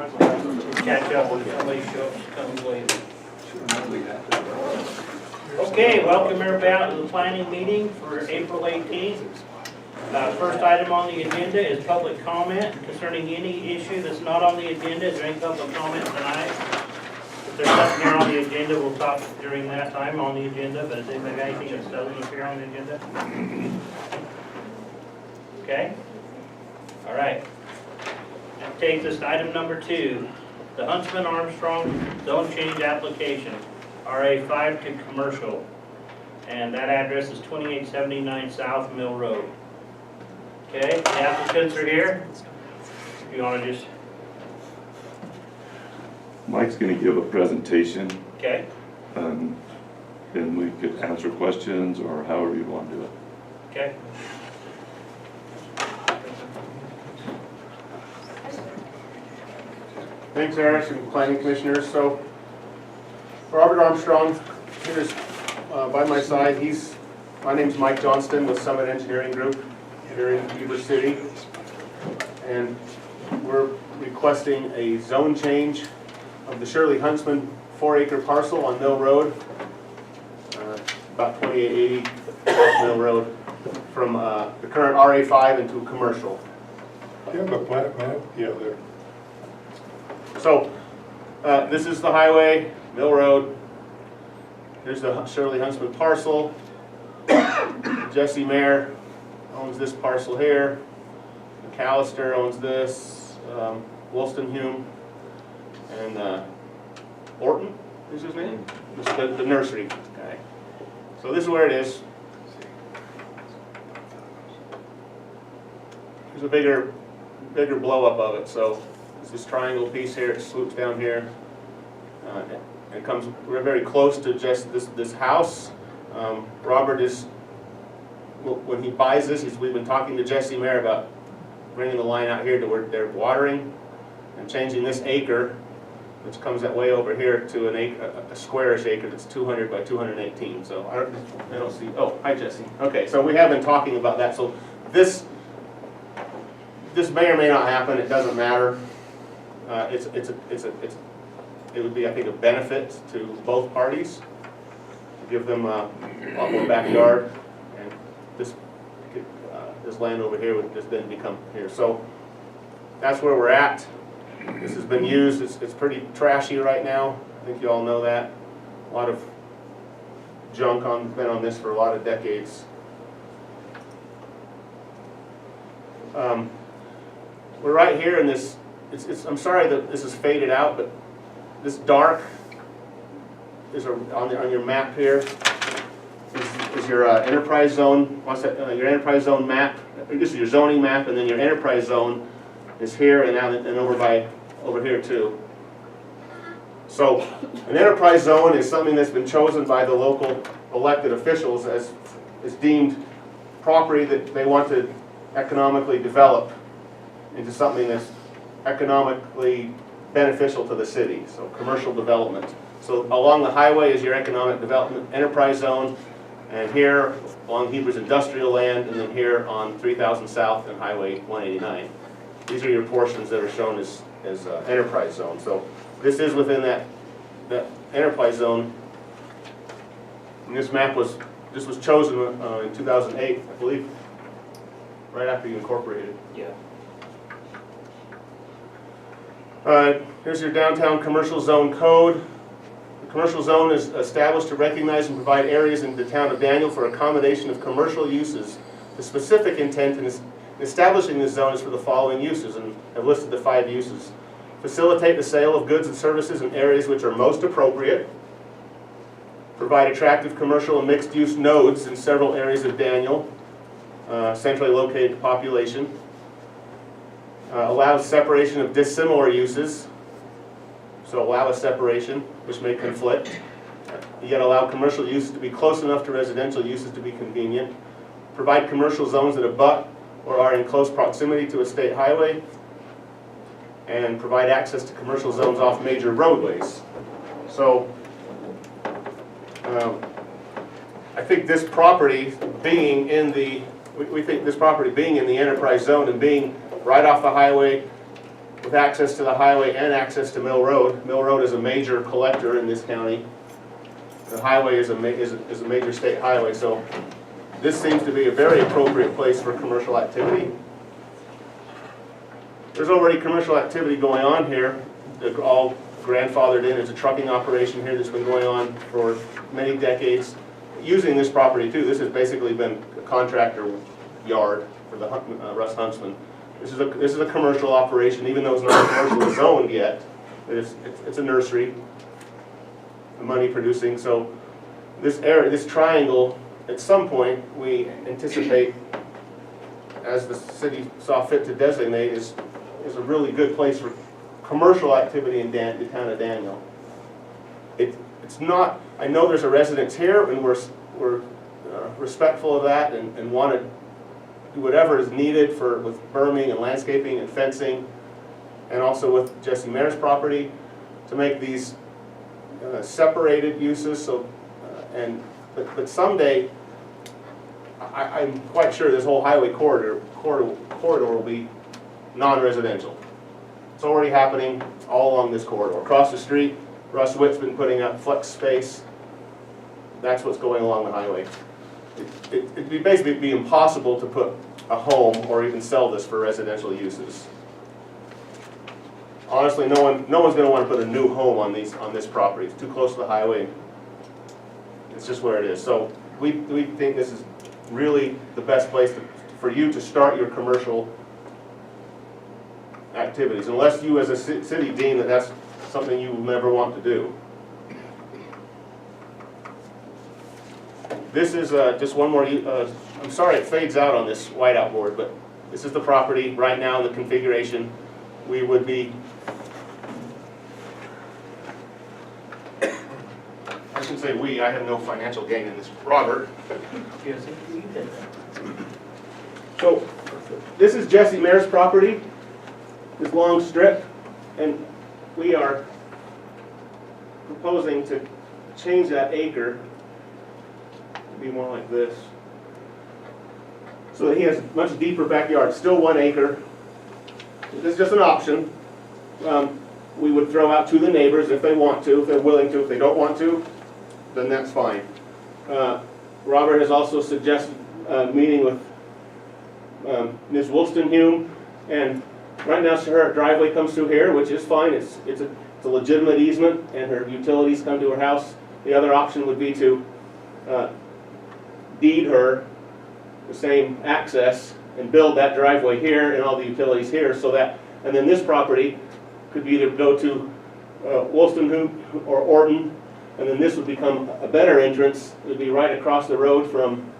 catch up when somebody comes later. Okay, welcome everybody out to the planning meeting for April 18th. First item on the agenda is public comment concerning any issue that's not on the agenda. Is there any public comment tonight? If there's nothing here on the agenda, we'll talk during that time on the agenda, but is anybody got anything that doesn't appear on the agenda? Okay? All right. That takes us to item number 2, the Huntsman Armstrong zone change application, RA5 to commercial. And that address is 2879 South Mill Road. Okay, the applicants are here. If you want to just, Mike's going to give a presentation, okay, and we could answer questions or however you want to do it. okay. Thanks, Eric, and planning commissioners. So, Robert Armstrong is by my side. My name's Mike Johnston with Summit Engineering Group here in Heber City, and we're requesting a zone change of the Shirley Huntsman 4-acre parcel on Mill Road, about 2880 Mill Road, from the current RA5 into commercial. Do you have a plat map? Yeah, there. So, this is the highway, Mill Road. Here's the Shirley Huntsman parcel. Jesse Mayer owns this parcel here. McAllister owns this. Wolstenhume and Orton is his name? This is the nursery guy. So this is where it is. There's a bigger blow up of it. So it's this triangle piece here. It slopes down here. It comes. We're very close to just this house. Robert is. When he buys this, we've been talking to Jesse Mayer about bringing the line out here to where they're watering and changing this acre, which comes that way over here, to an acre, a squarish acre that's 200 by 218. So I don't see. Oh, hi Jesse. Okay, so we have been talking about that. So this may or may not happen. It doesn't matter. It would be, I think, a benefit to both parties to give them a lot more backyard, and this land over here would just then become here. So that's where we're at. This has been used. It's pretty trashy right now. I think you all know that. A lot of junk been on this for a lot of decades. We're right here in this. I'm sorry that this is faded out, but this dark is on your map here. Is your enterprise zone? Your enterprise zone map. This is your zoning map, and then your enterprise zone is here and over here too. So an enterprise zone is something that's been chosen by the local elected officials as deemed property that they want to economically develop into something that's economically beneficial to the city. So commercial development. So along the highway is your economic development enterprise zone, and here along Heber's industrial land, and then here on 3000 South and Highway 189. These are your portions that are shown as enterprise zone. So this is within that enterprise zone. And this was chosen in 2008, I believe, right after you incorporated. Yeah. Here's your downtown commercial zone code. The commercial zone is established to recognize and provide areas in the town of Daniel for accommodation of commercial uses. The specific intent in establishing this zone is for the following uses, and I've listed the 5 uses. Facilitate the sale of goods and services in areas which are most appropriate. Provide attractive commercial and mixed-use nodes in several areas of Daniel, centrally located population. Allows separation of dissimilar uses, so allow a separation which may conflict, yet allow commercial uses to be close enough to residential uses to be convenient. Provide commercial zones that abut or are in close proximity to a state highway, and provide access to commercial zones off major roadways. So I think this property being in the, we think this property being in the enterprise zone and being right off the highway, with access to the highway and access to Mill Road. Mill Road is a major collector in this county. The highway is a major state highway, so this seems to be a very appropriate place for commercial activity. There's already commercial activity going on here. They're all grandfathered in. It's a trucking operation here that's been going on for many decades. Using this property too, this has basically been a contractor yard for the Russ Huntsman. This is a commercial operation, even though it's not commercially zoned yet. It's a nursery, money producing. So this area, this triangle, at some point we anticipate, as the city saw fit to designate, is a really good place for commercial activity in the town of Daniel. It's not. I know there's a residence here, and we're respectful of that, and want to do whatever is needed with berming and landscaping and fencing, and also with Jesse Mayer's property to make these separated uses. So, but someday, I'm quite sure this whole highway corridor will be non-residential. It's already happening all along this corridor. Across the street, Russ Witt's been putting up flex space. That's what's going along the highway. It'd basically be impossible to put a home or even sell this for residential uses. Honestly, no one's going to want to put a new home on this property. It's too close to the highway. It's just where it is. So we think this is really the best place for you to start your commercial activities, unless you as a city deem that that's something you will never want to do. This is just one more, I'm sorry it fades out on this whiteout board, but this is the property right now in the configuration. We would be, I shouldn't say we, I have no financial gain in this, Robert. Yes, you did that. So this is Jesse Mayer's property, this long strip, and we are proposing to change that acre to be more like this, so that he has a much deeper backyard. Still 1 acre. This is just an option. We would throw out to the neighbors if they want to, if they're willing to. If they don't want to, then that's fine. Robert has also suggested meeting with Ms. Woolstenhume, and right now her driveway comes through here, which is fine. It's a legitimate easement, and her utilities come to her house. The other option would be to deed her the same access and build that driveway here and all the utilities here, so that, and then this property could either go to Woolstenhume or Orton, and then this would become a better entrance. It would be right across the road from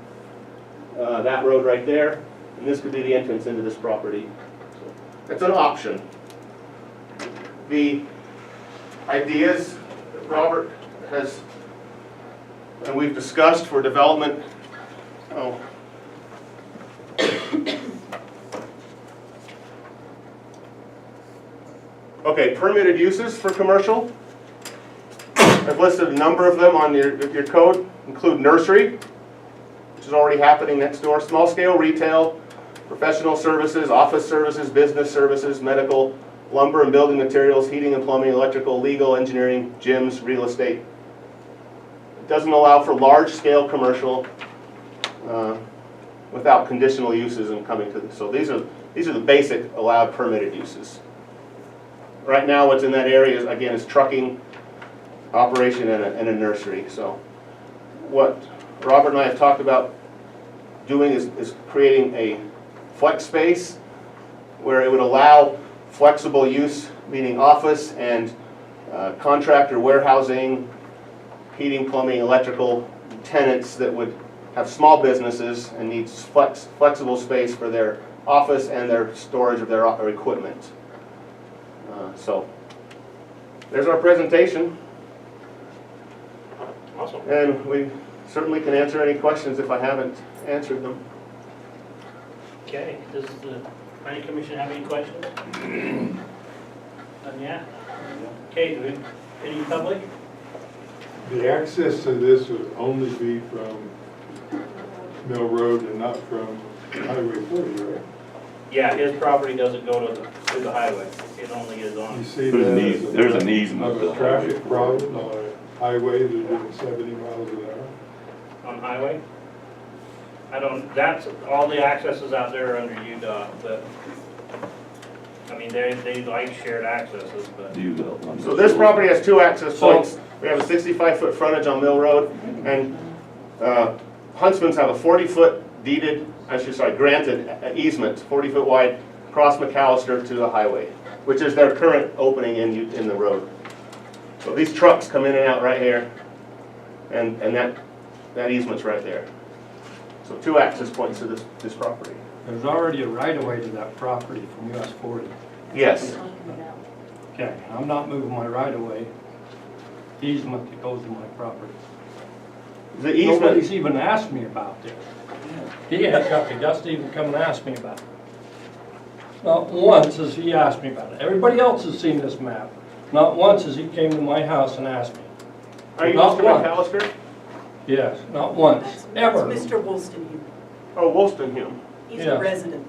that road right there, and this could be the entrance into this property. It's an option. The ideas that Robert has, and we've discussed for development, okay, permitted uses for commercial. I've listed a number of them on your code. Include nursery, which is already happening next door, small scale retail, professional services, office services, business services, medical, lumber and building materials, heating and plumbing, electrical, legal, engineering, gyms, real estate. It doesn't allow for large-scale commercial without conditional uses and coming to this. So these are the basic allowed permitted uses. Right now, what's in that area again is trucking operation and a nursery. So what Robert and I have talked about doing is creating a flex space where it would allow flexible use, meaning office and contractor warehousing, heating, plumbing, electrical tenants that would have small businesses and needs flexible space for their office and their storage of their equipment. So there's our presentation. Awesome. And we certainly can answer any questions if I haven't answered them. Okay, does the planning commission have any questions? None yet? Okay, do we have any public? The access to this would only be from Mill Road and not from Highway 40, right? Yeah, his property doesn't go to the highway, it only is You on, see There's an that eas- as there's an easement of to a the highway. traffic problem on a highway that's doing 70 miles an hour. on highway. I don't, that's, all the accesses out there are under UDOT, but, I mean, they like shared accesses, but. Do you know? I'm So not this sure. property has two access points. We have a 65-foot frontage on Mill Road, and Huntsman's have a 40-foot deeded, granted easement, 40-foot wide, across McAllister to the highway, which is their current opening in the road. So these trucks come in and out right here, and that easement's right there. So two access points to this property. There's already a right-of-way to that property from US 40. Yes. Okay, I'm not moving my right-of-way easement that goes to my property. The easement, Nobody's even asked me about this. He ain't got the guts to even come and ask me about it. Not once has he asked me about it. Everybody else has seen this map. Not once has he came to my house and asked me. are you Not Mr. one. McAllister? Yes, not once, ever. That's Mr. Wolstenhome. Oh, Wolstenhome. He's Yeah. a resident.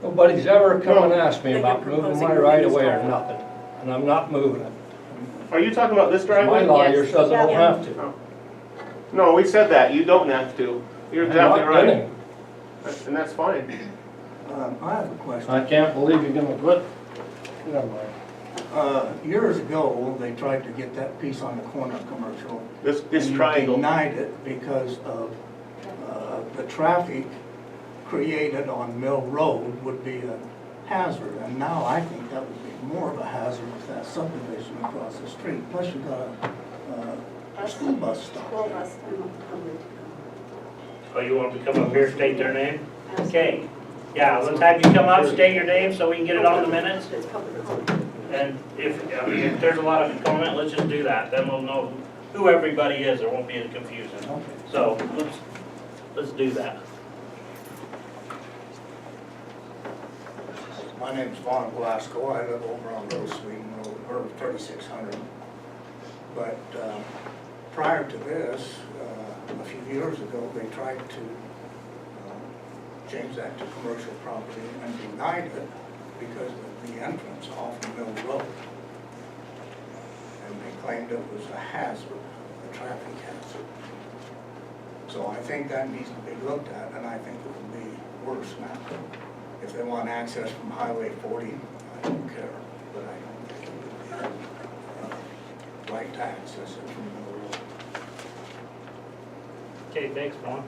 Nobody's ever come and asked me That about you're moving proposing my to right-of-way or install. nothing. And I'm not moving it. Are you talking about this My driveway? lawyer says I don't have to. No, we said that. You don't have to. You're I'm exactly not right. kidding. And that's fine. I have a question. I can't believe you're gonna put, never mind. Years ago, they tried to get that piece on the corner commercial. This and you triangle. denied it because of the traffic created on Mill Road would be a hazard. And now I think that would be more of a hazard with that subdivision across the street. Plus you got a school bus stop. Oh, you want them to come up here, state their name? Okay, yeah, let's have you come up, state your name so we can get it on the minutes. It's public comment. And if there's a lot of comment, let's just do that, then we'll know who everybody is, there won't be any confusion. Okay. So, let's do that. My name's Vaughn Glasgow. I live over on Rose Sweden Road, or 3600. But prior to this, a few years ago, they tried to change that to commercial property and denied it because of the entrance off Mill Road. And they claimed it was a hazard, a traffic hazard. So I think that needs to be looked at, and I think it would be worse now. If they want access from Highway 40, I don't care, but I don't think it would be right to access it from Mill Road. Okay, thanks, Vaughn.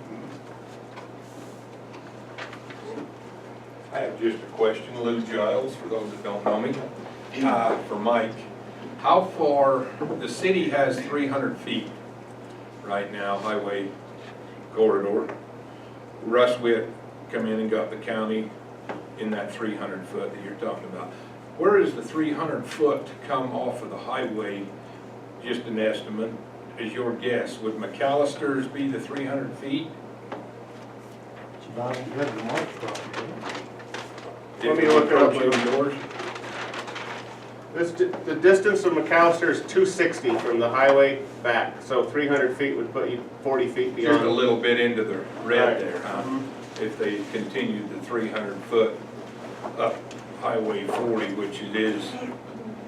I have just a question, Lou Giles, for those that don't know me, for Mike. How far, the city has 300 feet right now, highway corridor. Russ Witt come in and got the county in that 300 foot that you're talking about. Where is the 300 foot to come off of the highway, just an estimate, is your guess? Would McAllister's be the 300 feet? It's about as good as Mark's property. Let me look it up. Yours? The distance of McAllister is 260 from the highway back, so 300 feet would put you 40 feet Just a beyond. little bit into the Right. red there, huh? If they continued the 300 foot up Highway 40, which it is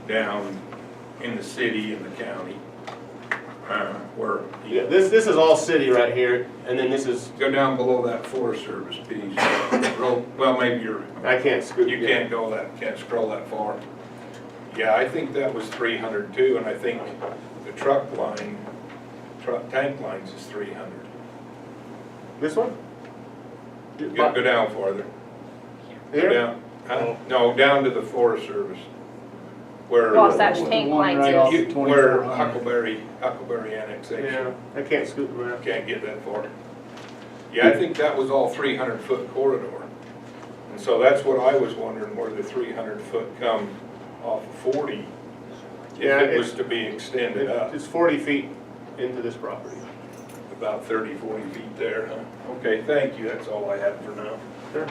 down in the city and the county, where Yeah, you this is all city right here, and then this is, go down below that Forest Service piece. Well, maybe I can't scoot. you can't go that, can't scroll that far. Yeah, I think that was 300 too, and I think the truck tank lines is 300. This one? Go down farther. Go Here? down, no, down to the Forest Service. Where, Wasatch tank lines Right is. off where 2400. Huckleberry annexation. Yeah, I can't scoot around. Can't get that far. Yeah, I think that was all 300 foot corridor. And so that's what I was wondering, where the 300 foot come off of 40, Yeah, if it was to be extended up, It's 40 feet into this property. about 30, 40 feet there, huh? Okay, thank you, that's all I have for now. Sure.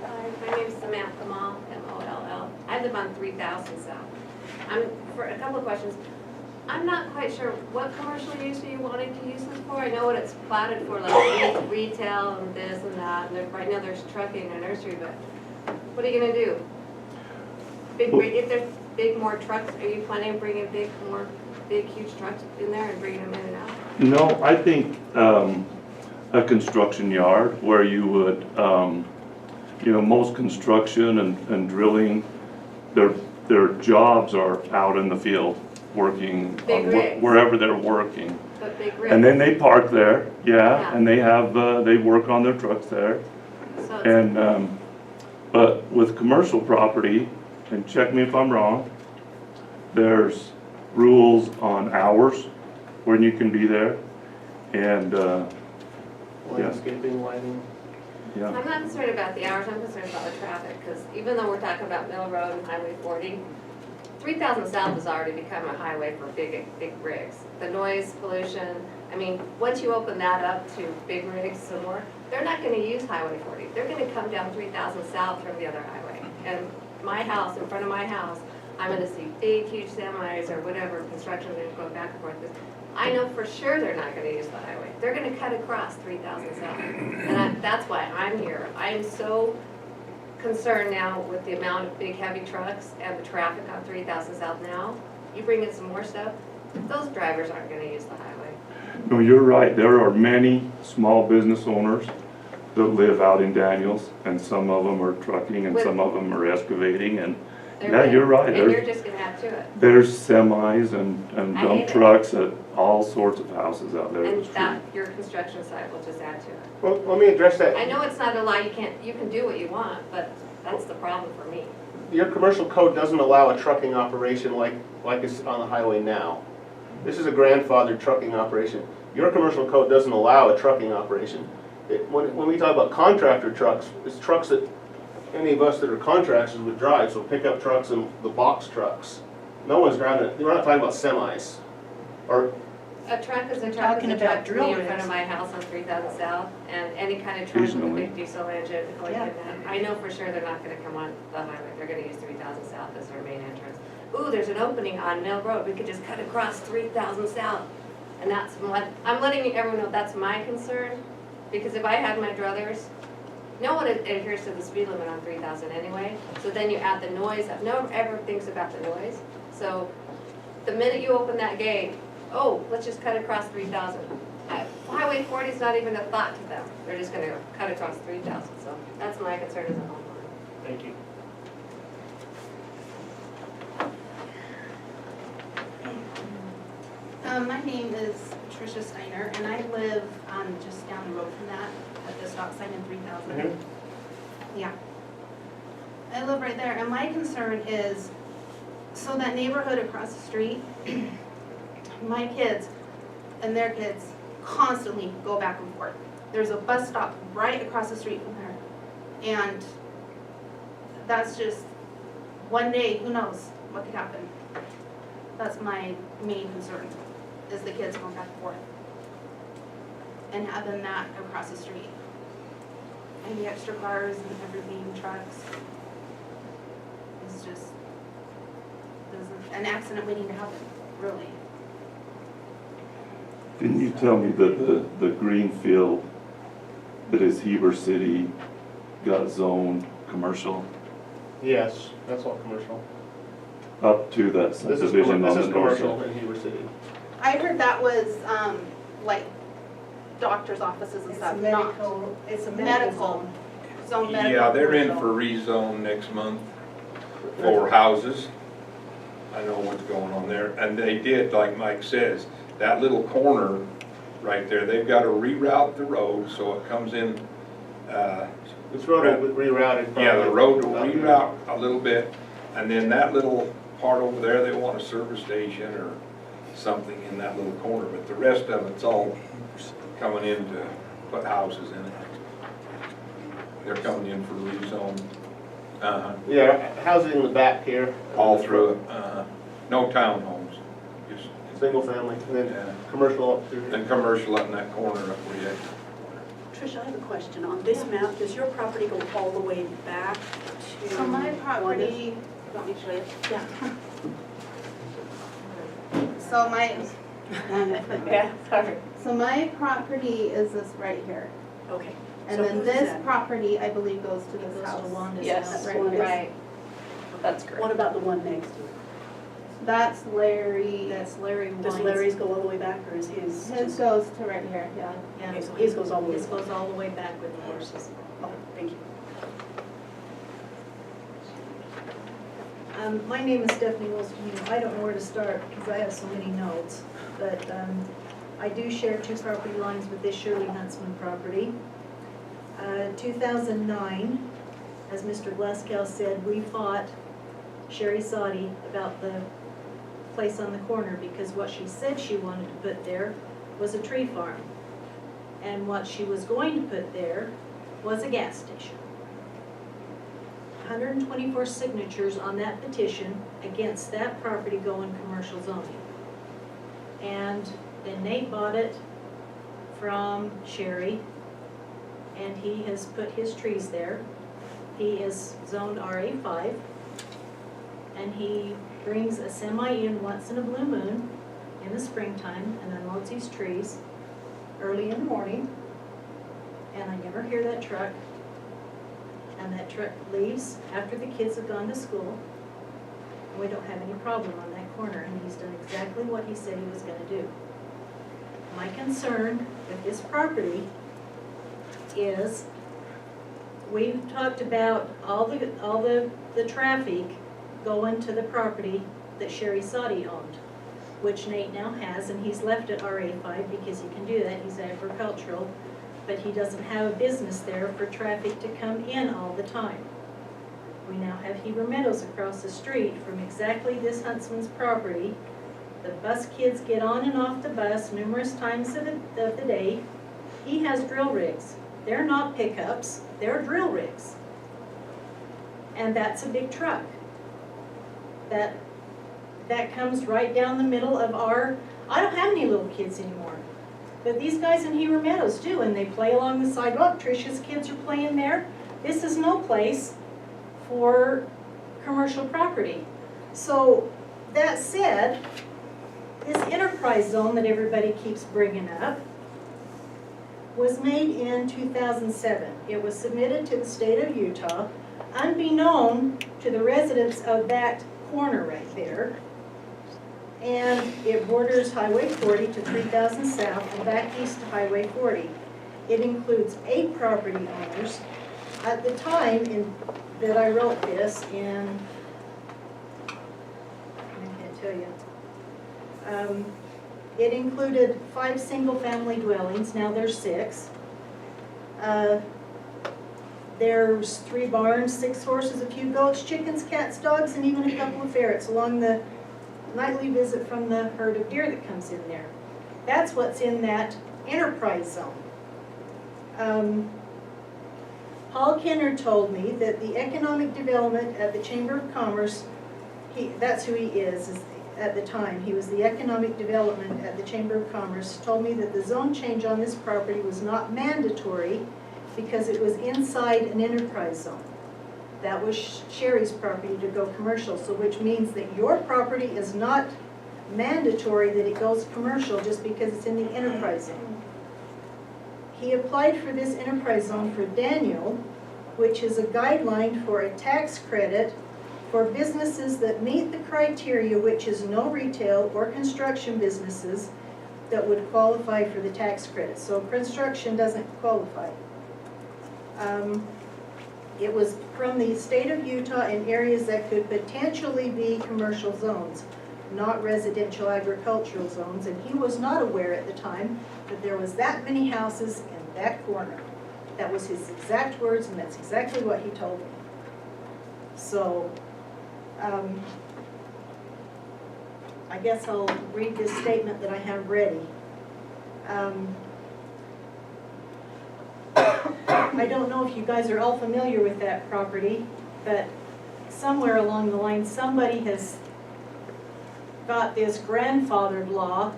My name is Samantha Mall, M-O-L-L. I live on 3000 South. For a couple of questions. I'm not quite sure, what commercial use are you wanting to use this for? I know what it's platted for, like retail and this and that, and right now there's trucking and nursery, but what are you gonna do? If there's more trucks, are you planning on bringing big huge trucks in there and bringing them in and out? No, I think a construction yard where you would, most construction and drilling, their jobs are out in the field, working Big on rigs. wherever they're working. But big rigs. And then they park there, Yeah. and they have, they work on their trucks there. So it's- And, but with commercial property, and check me if I'm wrong, there's rules on hours when you can be there. And, Landscaping, lighting. yeah, I'm not concerned about the hours, I'm concerned about the traffic, because even though we're talking about Mill Road and Highway 40, 3000 South has already become a highway for big rigs. The noise pollution, I mean, once you open that up to big rigs some more, they're not gonna use Highway 40. They're gonna come down 3000 South from the other highway. And my house, in front of my house, I'm gonna see big, huge semis or whatever, construction, they're going back and forth. I know for sure they're not gonna use the highway. They're gonna cut across 3000 South. And that's why I'm here. I'm so concerned now with the amount of big, heavy trucks and the traffic on 3000 South now. You bring in some more stuff, those drivers aren't gonna use the highway. no, you're right, there are many small business owners that live out in Daniels, and some of them are trucking, and some of them are excavating, and They're yeah, big, you're right. And you're There's, just gonna add to it. there's semis and I dump hate it. trucks at all sorts of houses out there. And It's that, your construction site will just add to it. Well, let me address that. I know it's not a lie, you can do what you want, but that's the problem for me. Your commercial code doesn't allow a trucking operation like it's on the highway now. This is a grandfathered trucking operation. Your commercial code doesn't allow a trucking operation. When we talk about contractor trucks, it's trucks that any of us that are contractors would drive, so pickup trucks and the box trucks. No one's driving it, we're not talking about semis. Or, A truck is a truck Talking is a about truck to drill me in front rigs. of my house on 3000 South, and any kind of truck with a Occasionally. big diesel engine, like Yeah. that. I know for sure they're not gonna come on the highway, they're gonna use 3000 South as their main entrance. Ooh, there's an opening on Mill Road, we could just cut across 3000 South. And that's what, I'm letting everyone know that's my concern, because if I had my druthers, no one adheres to the speed limit on 3000 anyway, so then you add the noise, no one ever thinks about the noise. So the minute you open that gate, oh, let's just cut across 3000. Highway 40 is not even a thought to them, they're just gonna cut across 3000, so that's my concern as a homeowner. Thank you. My name is Tricia Steiner, and I live just down the road from that, at the stop sign in 3000. Mhm. Yeah. I live right there, and my concern is, so that neighborhood across the street, my kids and their kids constantly go back and forth. There's a bus stop right across the street from there, and that's just, one day, who knows what could happen. That's my main concern, is the kids going back and forth. And having that across the street. And the extra cars and everything, trucks. It's just, there's an accident waiting to happen, really. Didn't you tell me that the green field that is Heber City got zoned commercial yes, that's all commercial. up to that This is subdivision on the north commercial side? in Heber City. I heard that was, like, doctor's offices and It's stuff, a not medical, it's a medical. medical zone. zone medical. Yeah, they're in for rezone next month for houses. I know what's going on there. And they did, like Mike says, that little corner right there, they've got to reroute the road so it comes in, This road will be rerouted. yeah, the road will probably. reroute a little bit. And then that little part over there, they want a service station or something in that little corner. But the rest of it's all coming in to put houses in it. They're coming in for rezone. Yeah, housing in the back here. All through it, no townhomes, just, Single family, and yeah, then commercial up through here. and commercial up in that corner up where you, Tricia, I have a question. On this map, does your property go all the way back to? So my Juanes? property, want me to show you? Yeah. So my, Yeah, sorry. so my property is this right here. Okay. And So then who's this that? property, I believe, goes to this Goes to house. Wanda's Yes. house. Right Wanda's. here. Right. That's What correct. about the one next to it? That's Larry. That's Larry Does Wines. Larry's go all the way back, or is his? His just- goes to right here, yeah. Yeah, Okay, so his goes all the way his back. goes all the way back with the horses. Oh, thank you. My name is Stephanie Wilson. I don't know where to start because I have so many notes. But I do share 2 property lines with this Shirley Huntsman property. 2009, as Mr. Glasgow said, we fought Sherry Soddy about the place on the corner because what she said she wanted to put there was a tree farm. And what she was going to put there was a gas station. 124 signatures on that petition against that property going commercial zoning. And then Nate bought it from Sherry, and he has put his trees there. He is zoned RA5, and he brings a semi in once in a blue moon in the springtime and unloads his trees early in the morning, and I never hear that truck. And that truck leaves after the kids have gone to school. And we don't have any problem on that corner, and he's done exactly what he said he was gonna do. My concern with this property is, we've talked about all the traffic going to the property that Sherry Soddy owned, which Nate now has, and he's left it RA5 because he can do that, he's agricultural. But he doesn't have a business there for traffic to come in all the time. We now have Heber Meadows across the street from exactly this Huntsman's property. The bus kids get on and off the bus numerous times of the day. He has drill rigs. They're not pickups, they're drill rigs. And that's a big truck. That comes right down the middle of our, I don't have any little kids anymore. But these guys in Heber Meadows do, and they play along the sidewalk. Tricia's kids are playing there. This is no place for commercial property. So, that said, this enterprise zone that everybody keeps bringing up was made in 2007. It was submitted to the state of Utah, unbeknown to the residents of that corner right there. And it borders Highway 40 to 3000 South and back east to Highway 40. It includes 8 property owners. At the time that I wrote this in, I can't tell you, it included 5 single-family dwellings, now there's 6. There's 3 barns, 6 horses, a few goats, chickens, cats, dogs, and even a couple of ferrets along the nightly visit from the herd of deer that comes in there. That's what's in that enterprise zone. Paul Kenner told me that the economic development at the Chamber of Commerce, that's who he is at the time. He was the economic development at the Chamber of Commerce, told me that the zone change on this property was not mandatory because it was inside an enterprise zone. That was Sherry's property to go commercial, so which means that your property is not mandatory that it goes commercial just because it's in the enterprise zone. He applied for this enterprise zone for Daniel, which is a guideline for a tax credit for businesses that meet the criteria, which is no retail or construction businesses that would qualify for the tax credit. So construction doesn't qualify. It was from the state of Utah in areas that could potentially be commercial zones, not residential agricultural zones, and he was not aware at the time that there was that many houses in that corner. That was his exact words, and that's exactly what he told me. So, I guess I'll read this statement that I have ready. I don't know if you guys are all familiar with that property, but somewhere along the line, somebody has got this grandfathered law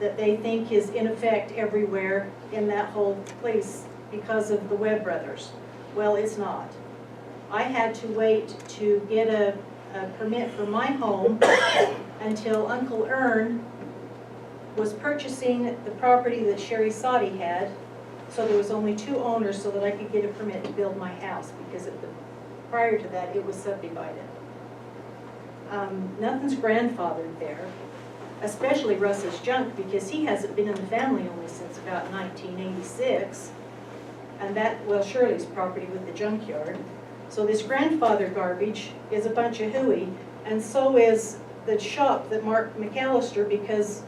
that they think is in effect everywhere in that whole place because of the Webb brothers. Well, it's not. I had to wait to get a permit for my home until Uncle Ern was purchasing the property that Sherry Soddy had. So there was only 2 owners so that I could get a permit to build my house, because prior to that, it was subdivided. Nothing's grandfathered there, especially Russ's junk, because he hasn't been in the family only since about 1986. And that, well, Shirley's property with the junkyard. So this grandfather garbage is a bunch of hooey, and so is the shop that Mark McAllister, because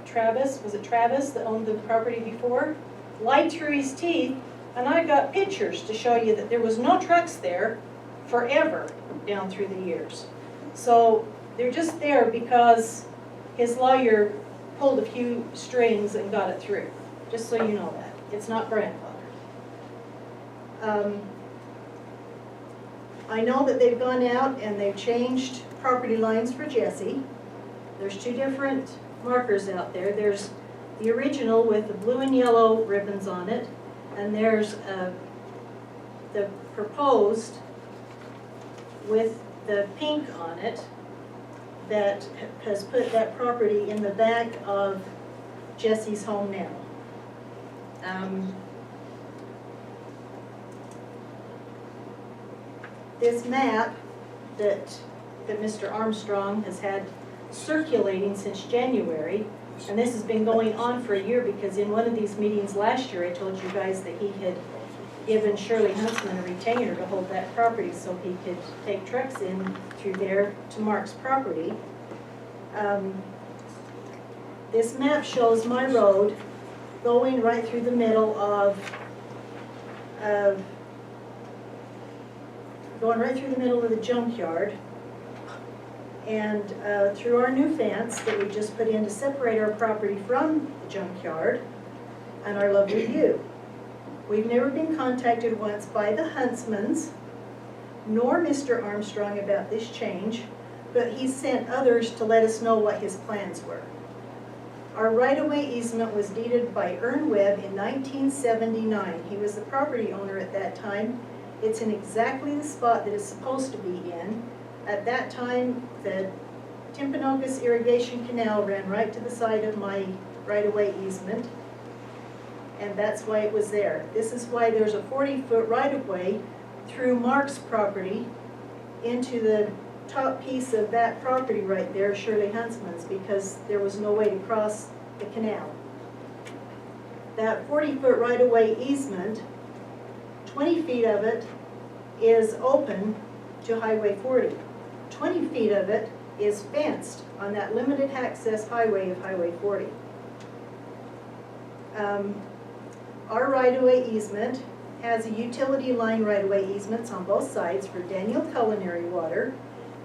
Travis, was it Travis that owned the property before? Lied through his teeth, and I got pictures to show you that there was no trucks there forever down through the years. So they're just there because his lawyer pulled a few strings and got it through, just so you know that. It's not grandfathered. I know that they've gone out and they've changed property lines for Jesse. There's 2 different markers out there. There's the original with the blue and yellow ribbons on it, and there's the proposed with the pink on it that has put that property in the back of Jesse's home now. This map that Mr. Armstrong has had circulating since January, and this has been going on for a year, because in one of these meetings last year I told you guys that he had given Shirley Huntsman a retainer to hold that property so he could take trucks in through there to Mark's property. This map shows my road going right through the middle of the junkyard, and through our new fence that we just put in to separate our property from the junkyard and our lovely view. We've never been contacted once by the Huntsmans nor Mr. Armstrong about this change, but he sent others to let us know what his plans were. Our right-of-way easement was deeded by Ern Webb in 1979. He was the property owner at that time. It's in exactly the spot that it's supposed to be in. At that time, the Timpanogos Irrigation Canal ran right to the side of my right-of-way easement, and that's why it was there. This is why there's a 40-foot right-of-way through Mark's property into the top piece of that property right there, Shirley Huntsman's, because there was no way to cross the canal. That 40-foot right-of-way easement, 20 feet of it is open to Highway 40. 20 feet of it is fenced on that limited access highway of Highway 40. Our right-of-way easement has a utility line right-of-way easements on both sides for Daniel Culinary Water,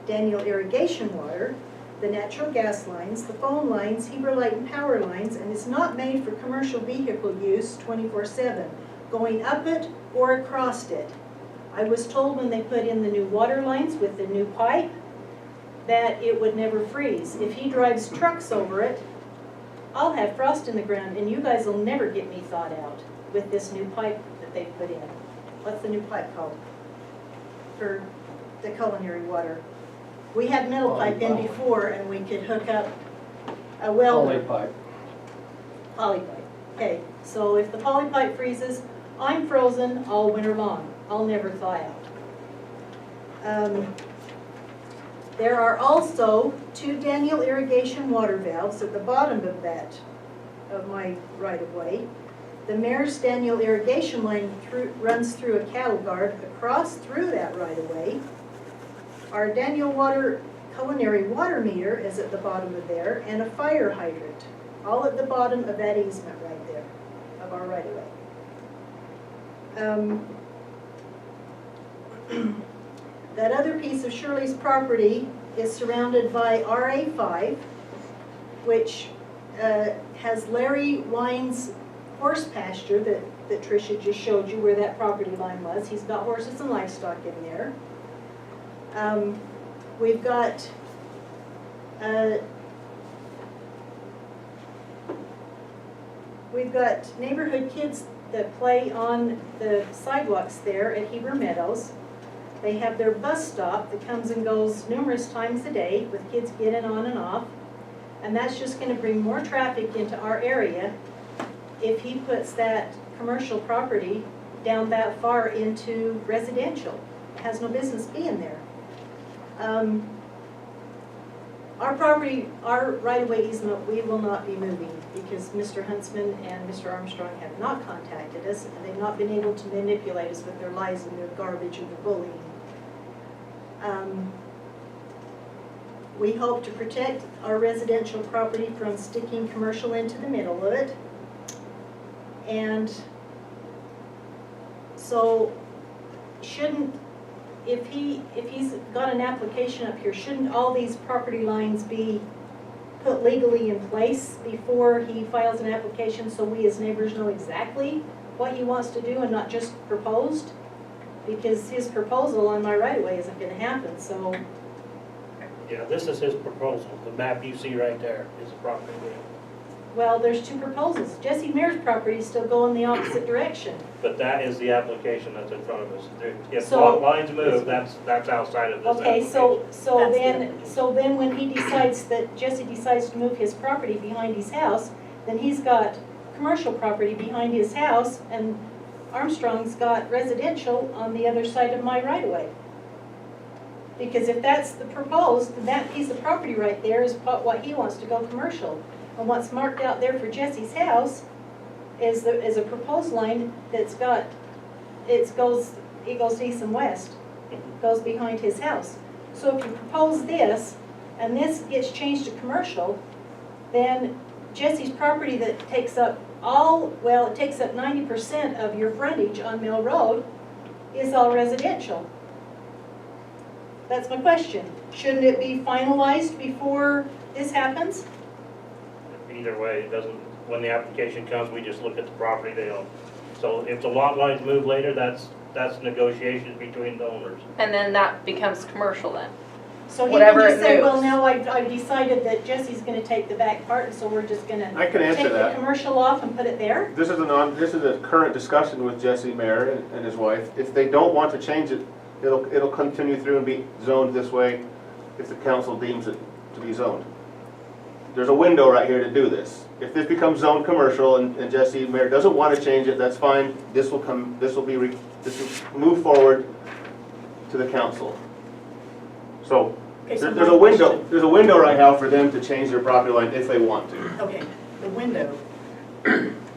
Daniel Irrigation Water, the natural gas lines, the phone lines, Heber Light and power lines, and it's not made for commercial vehicle use 24/7, going up it or across it. I was told when they put in the new water lines with the new pipe that it would never freeze. If he drives trucks over it, I'll have frost in the ground, and you guys will never get me thawed out with this new pipe that they put in. What's the new pipe called? For the culinary water. We had metal pipe in before, and we could hook up a welder. Poly pipe. Poly pipe. Okay, so if the poly pipe freezes, I'm frozen all winter long. I'll never thaw out. There are also 2 Daniel Irrigation water valves at the bottom of my right-of-way. The mayor's Daniel Irrigation line runs through a cattle guard across through that right-of-way. Our Daniel Culinary water meter is at the bottom of there, and a fire hydrant, all at the bottom of that easement right there, of our right-of-way. That other piece of Shirley's property is surrounded by RA5, which has Larry Wine's horse pasture that Tricia just showed you where that property line was. He's got horses and livestock in there. We've got neighborhood kids that play on the sidewalks there at Heber Meadows. They have their bus stop that comes and goes numerous times a day with kids getting on and off. And that's just gonna bring more traffic into our area if he puts that commercial property down that far into residential. It has no business being there. Our property, our right-of-way easement, we will not be moving because Mr. Huntsman and Mr. Armstrong have not contacted us, and they've not been able to manipulate us with their lies and their garbage and their bullying. We hope to protect our residential property from sticking commercial into the middle of it. And so shouldn't, if he's got an application up here, shouldn't all these property lines be put legally in place before he files an application so we as neighbors know exactly what he wants to do and not just proposed? Because his proposal on my right-of-way isn't gonna happen, so. Yeah, this is his proposal. The map you see right there is the property. Well, there's two proposals. Jesse Mears' property is still going the opposite direction. But that is the application that's in front of us. If So- lot lines move, that's outside of this Okay, application. so then when he decides that, Jesse decides to move his property behind his house, then he's got commercial property behind his house, and Armstrong's got residential on the other side of my right-of-way. Because if that's the proposed, then that piece of property right there is what he wants to go commercial. And what's marked out there for Jesse's house is a proposed line that's got, it goes east and west, goes behind his house. So if you propose this, and this gets changed to commercial, then Jesse's property that takes up it takes up 90% of your frontage on Mill Road is all residential. That's my question. Shouldn't it be finalized before this happens? Either way, it doesn't, when the application comes, we just look at the property they own. So if the lot lines move later, that's negotiations between the owners. And then that becomes commercial then. So he can Whatever just it say, well, moves. now I've decided that Jesse's gonna take the back part, and so we're just gonna I can answer take the that. commercial off and put it there? This is a current discussion with Jesse Mayer and his wife. If they don't want to change it, it'll continue through and be zoned this way if the council deems it to be zoned. There's a window right here to do this. If this becomes zoned commercial and Jesse Mayer doesn't want to change it, that's fine. This will move forward to the council. So Okay, so there's my a window, question- there's a window right now for them to change their property line if they want to. Okay, the window,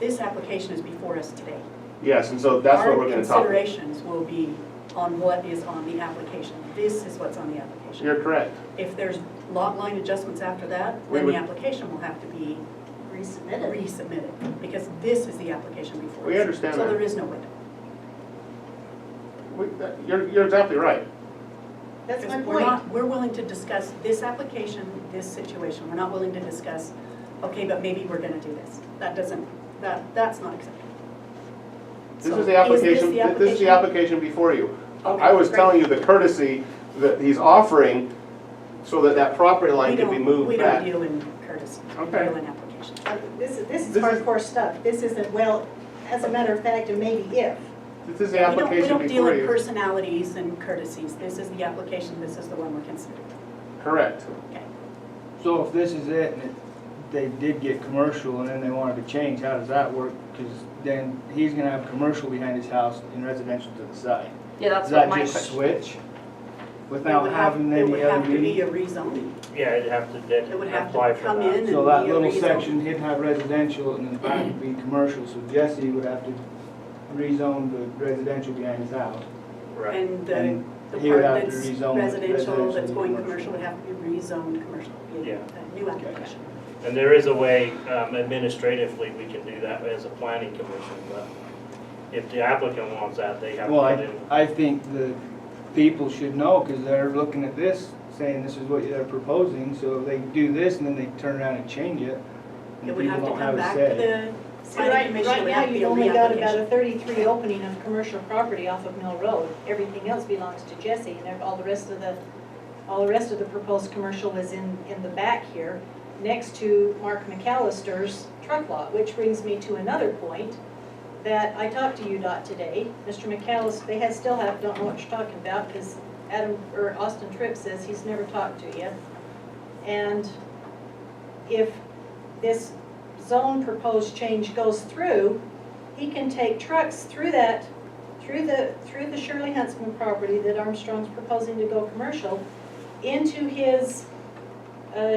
this application is before us today. Yes, and so that's what we're gonna talk about. Our considerations will be on what is on the application. This is what's on the application. You're correct. If there's lot line adjustments after that, We then would- the application will have to be resubmitted, because this is the application before us. We understand So that. there is no window. You're exactly right. That's my We're point. not, we're willing to discuss this application, this situation. We're not willing to discuss, okay, but maybe we're gonna do this. That's not acceptable. This So, is the application, this this is the application before you. Okay, I was great. telling you the courtesy that he's offering so that that property line can be moved We back. don't deal in courtesy, we Okay. deal in applications. This is This is- hardcore stuff. This isn't, well, as a matter of fact, and maybe if. This is the We application don't deal before in you. personalities and courtesies. This is the application, this is the one we're considering. Correct. So if this is it, and they did get commercial and then they wanted to change, how does that work? Because then he's gonna have commercial behind his house and residential to the side. Yeah, that's Does what that my just question. switch? Without having It any would other have to be meeting? a rezoning. Yeah, it'd have to It would have apply to for come that. in So that and be a little rezone. section, he'd have residential and then the back would be commercial, so Jesse would have to rezone the residential behind his house. Right. And And the he would part have to that's rezone residential, residential that's to going commercial. commercial would have to be rezoned commercial. Be Yeah. A new application. And there is a way administratively we can do that as a planning commission, but if the applicant wants that, they have to Well, put in. I think the people should know, because they're looking at this, saying this is what they're proposing, so if they do this and then they turn around and change it, and It would people have to don't come have a back to say. the See, planning right commission. It would now, have to be you've a only got about a reapplication. 33 opening of commercial property off of Mill Road. Everything else belongs to Jesse, and all the rest of the proposed commercial is in the back here, next to Mark McAllister's truck lot, which brings me to another point. that I talked to UDOT today. Mr. McAllis, don't know what you're talking about because Austin Tripp says he's never talked to you. And if this zone proposed change goes through, he can take trucks through the Shirley Huntsman property that Armstrong's proposing to go commercial into his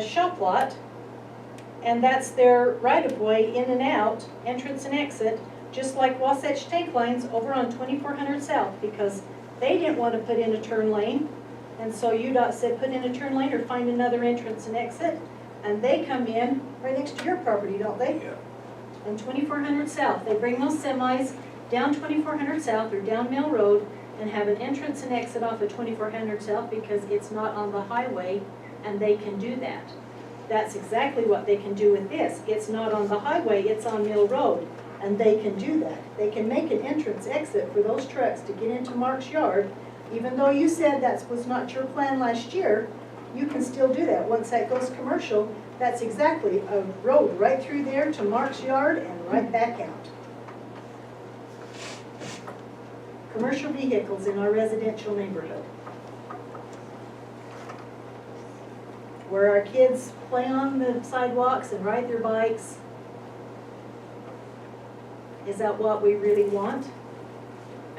shop lot, and that's their right-of-way in and out, entrance and exit, just like Wasatch Tank Lines over on 2400 South, because they didn't want to put in a turn lane, and so UDOT said put in a turn lane or find another entrance and exit, and they come in right next to your property, don't they? Yeah. On 2400 South, they bring those semis down 2400 South or down Mill Road and have an entrance and exit off of 2400 South because it's not on the highway, and they can do that. That's exactly what they can do with this. It's not on the highway, it's on Mill Road, and they can do that. They can make an entrance exit for those trucks to get into Mark's yard. Even though you said that was not your plan last year, you can still do that. Once that goes commercial, that's exactly a road right through there to Mark's yard and right back out. Commercial vehicles in our residential neighborhood, where our kids play on the sidewalks and ride their bikes. Is that what we really want?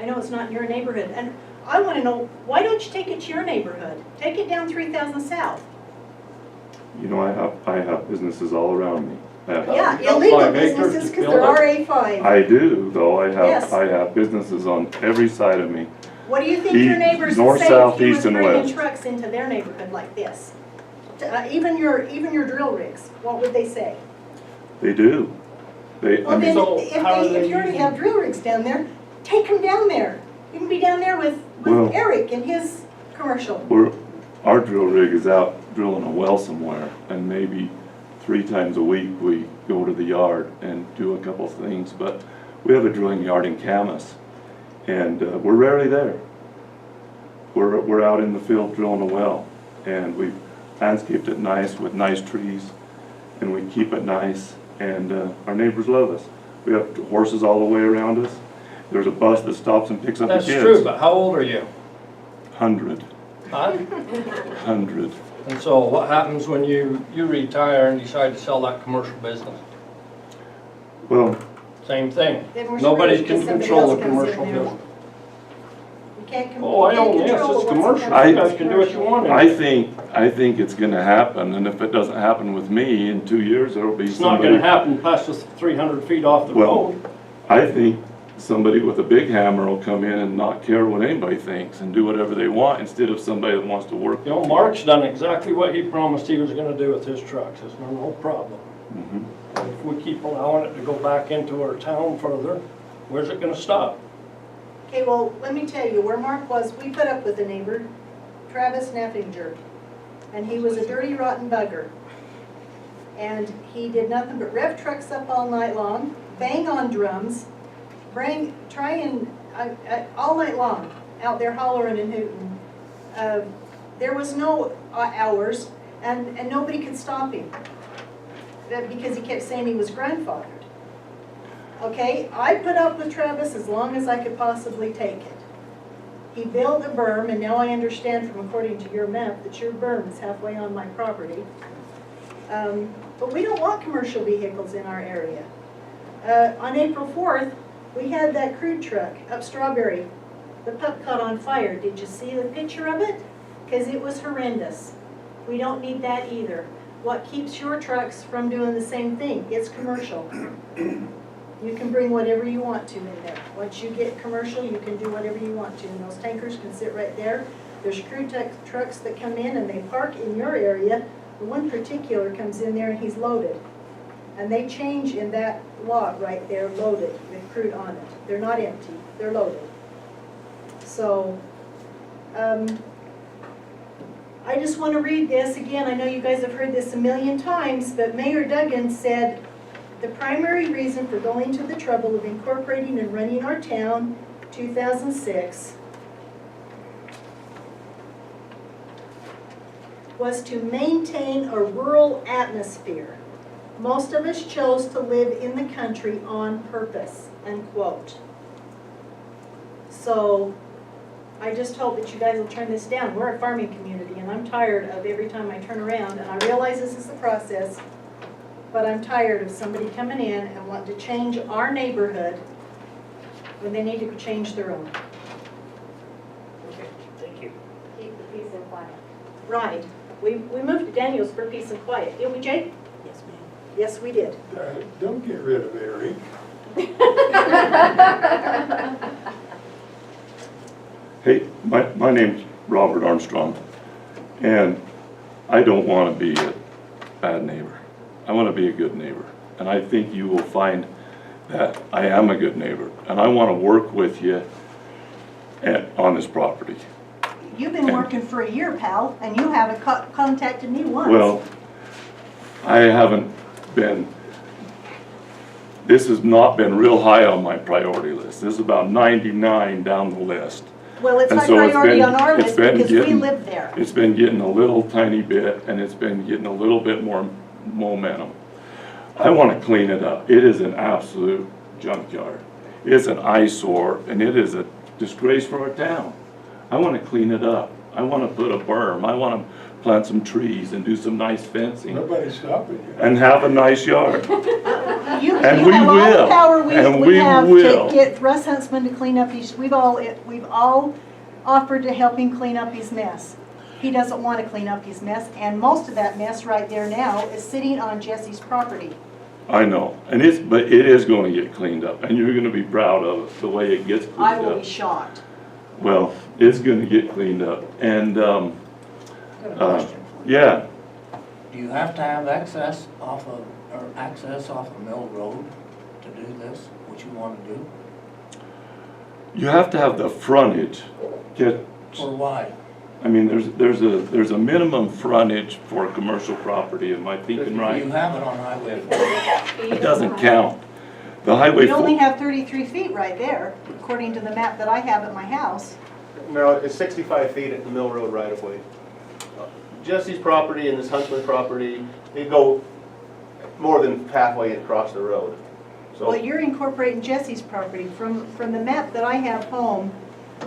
I know it's not in your neighborhood, and I want to know, why don't you take it to your neighborhood? Take it down 3000 South. You know, I have businesses all around me. I have- Yeah, got illegal 5 acres businesses to because build they're it. RA5. I do, though, Yes. I have businesses on every side of me. What do you think your East, neighbors would north, say south, if you was east, and bringing west. trucks into their neighborhood like this? Even your drill rigs, what would they say? They do. I Well, then, mean, So how do if they you already use have drill rigs down there, take them down there. You can be down there with Well- Eric and his commercial. our drill rig is out drilling a well somewhere, and maybe 3 times a week we go to the yard and do a couple things, but we have a drilling yard in Camas, and we're rarely there. We're out in the field drilling a well, and we've landscaped it nice with nice trees, and we keep it nice, and our neighbors love us. We have horses all the way around us. There's a bus that stops and picks up the That's kids. true, but how old are you? 100. Huh? 100. And so what happens when you retire and decide to sell that commercial business? Well, Same thing. Then we're Nobody screwed can because somebody control else the comes in commercial there. business. You can't Oh, I own, yes, control it's what's commercial. coming You from guys can do what you want. in I it. think it's gonna happen, and if it doesn't happen with me, in 2 years, there'll be It's not somebody. gonna happen past us 300 feet off the Well, road. I think somebody with a big hammer will come in and not care what anybody thinks and do whatever they want instead of somebody that wants to work. You know, Mark's done exactly what he promised he was gonna do with his trucks. It's no problem. Mhm. If we keep allowing it to go back into our town further, where's it gonna stop? Okay, well, let me tell you, where Mark was, we put up with a neighbor, Travis Neffinger, and he was a dirty, rotten bugger. And he did nothing but rev trucks up all night long, bang on drums, all night long, out there hollering and hooting. There was no hours, and nobody could stop him, because he kept saying he was grandfathered. Okay, I put up with Travis as long as I could possibly take it. He built a berm, and now I understand from according to your map that your berm is halfway on my property. But we don't want commercial vehicles in our area. On April 4th, we had that crude truck up Strawberry. The pup caught on fire. Did you see the picture of it? Because it was horrendous. We don't need that either. What keeps your trucks from doing the same thing? It's commercial. You can bring whatever you want to in there. Once you get commercial, you can do whatever you want to. And those tankers can sit right there. There's crude trucks that come in and they park in your area. The one particular comes in there and he's loaded. And they change in that lot right there, loaded with crude on it. They're not empty, they're loaded. So, I just want to read this again. I know you guys have heard this a million times, but Mayor Duggan said, the primary reason for going to the trouble of incorporating and running our town, 2006, was to maintain a rural atmosphere. Most of us chose to live in the country on purpose, unquote. So I just hope that you guys will turn this down. We're a farming community, and I'm tired of every time I turn around, and I realize this is the process, but I'm tired of somebody coming in and wanting to change our neighborhood when they need to change their own. Okay, thank you. Keep the peace and quiet. Right. We moved to Daniels for peace and quiet, didn't we, Jake? Yes, ma'am. Yes, we did. Don't get rid of Eric. Hey, my name's Robert Armstrong, and I don't want to be a bad neighbor. I want to be a good neighbor, and I think you will find that I am a good neighbor, and I want to work with you on this property. You've been working for a year, pal, and you haven't contacted me once. Well, I haven't been, this has not been real high on my priority list. This is about 99 down the list. Well, it's And high so it's priority been- on our it's list been because we getting- live there. It's been getting a little tiny bit, and it's been getting a little bit more momentum. I want to clean it up. It is an absolute junkyard. It's an eyesore, and it is a disgrace for our town. I want to clean it up. I want to put a berm. I want to plant some trees and do some nice fencing Nobody's stopping you. and have a nice yard. You And we have all the will. power And we we have will. to get Russ Huntsman to clean up his, we've all offered to help him clean up his mess. He doesn't want to clean up his mess, and most of that mess right there now is sitting on Jesse's property. I know, but it is going to get cleaned up, and you're going to be proud of it, the way it gets cleaned I up. will be shocked. Well, it's going to get cleaned up, and, Got a question for you. yeah, Do you have to have access off of Mill Road to do this, what you want to do? you have to have the frontage. Or why? I mean, there's a minimum frontage for commercial property, am I thinking You right? have it on Highway 40. It doesn't count. The Highway You only 4, have 33 feet right there, according to the map that I have at my house. No, it's 65 feet at the Mill Road right of way. Jesse's property and this Huntsman property, they go more than halfway across the road. Well, So, you're incorporating Jesse's property. From the map that I have home,